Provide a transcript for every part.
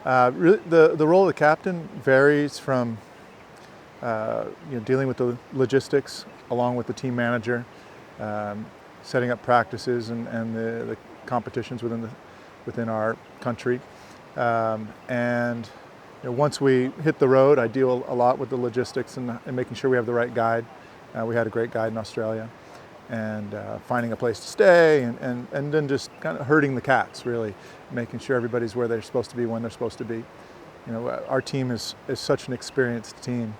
Really, the role of the captain varies from dealing with the logistics along with the team manager, setting up practices and the competitions within our country. And once we hit the road, I deal a lot with the logistics and making sure we have the right guide. We had a great guide in Australia, and finding a place to stay, and then just kind of herding the cats, really, making sure everybody's where they're supposed to be when they're supposed to be. Our team is such an experienced team.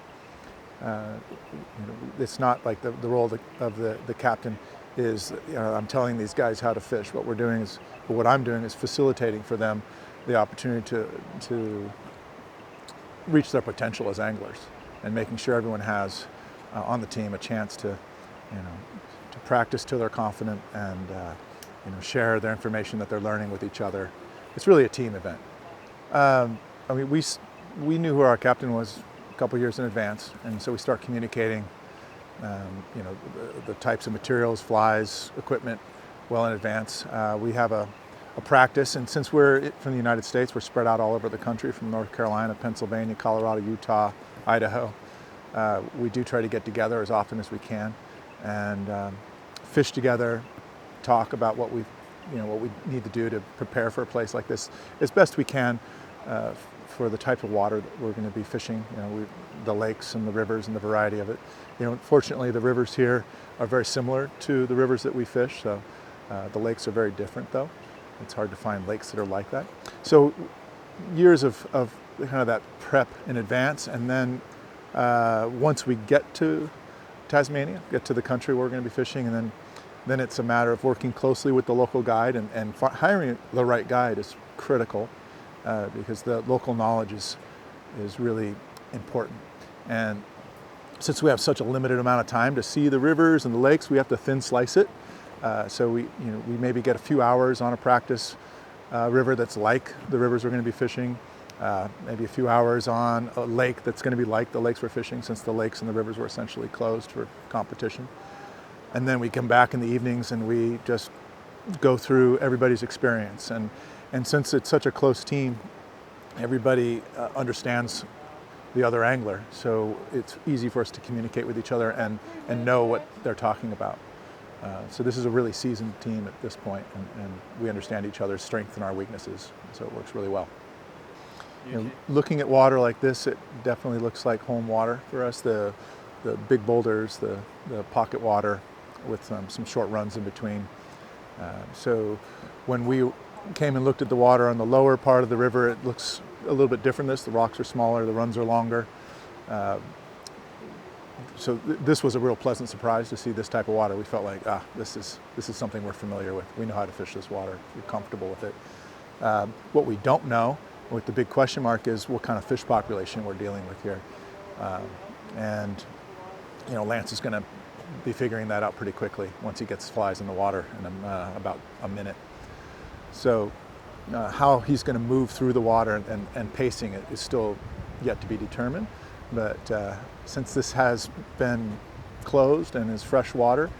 It's not like the role of the captain is, I'm telling these guys how to fish. What I'm doing is facilitating for them the opportunity to reach their potential as anglers, and making sure everyone has on the team a chance to practice till they're confident, and share their information that they're learning with each other. It's really a team event. We knew who our captain was a couple years in advance, and so we start communicating the types of materials, flies, equipment well in advance. We have a practice, and since we're from the United States, we're spread out all over the country, from North Carolina, Pennsylvania, Colorado, Utah, Idaho. We do try to get together as often as we can and fish together, talk about what we need to do to prepare for a place like this as best we can for the type of water that we're going to be fishing. The lakes and the rivers and the variety of it. Fortunately, the rivers here are very similar to the rivers that we fish. So the lakes are very different, though. It's hard to find lakes that are like that. So years of kind of that prep in advance, and then once we get to Tasmania, get to the country where we're going to be fishing, and then it's a matter of working closely with the local guide, and hiring the right guide is critical, because the local knowledge is really important. And since we have such a limited amount of time to see the rivers and the lakes, we have to thin slice it. So we maybe get a few hours on a practice river that's like the rivers we're going to be fishing. Maybe a few hours on a lake that's going to be like the lakes we're fishing, since the lakes and the rivers were essentially closed for competition. And then we come back in the evenings and we just go through everybody's experience. And since it's such a close team, everybody understands the other angler, so it's easy for us to communicate with each other and know what they're talking about. So this is a really seasoned team at this point, and we understand each other's strengths and our weaknesses, so it works really well. Looking at water like this, it definitely looks like home water for us. The big boulders, the pocket water with some short runs in between. So when we came and looked at the water on the lower part of the river, it looks a little bit different. The rocks are smaller, the runs are longer. So this was a real pleasant surprise to see this type of water. We felt like, this is something we're familiar with. We know how to fish this water. We're comfortable with it. What we don't know, with the big question mark, is what kind of fish population we're dealing with here. And Lance is going to be figuring that out pretty quickly once he gets flies in the water in about a minute. So how he's going to move through the water and pacing it is still yet to be determined. But since this has been closed and is fresh water,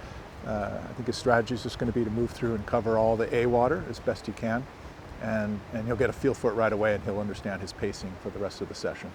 I think his strategy is just going to be to move through and cover all the A water as best he can. And he'll get a feel for it right away, and he'll understand his pacing for the rest of the session.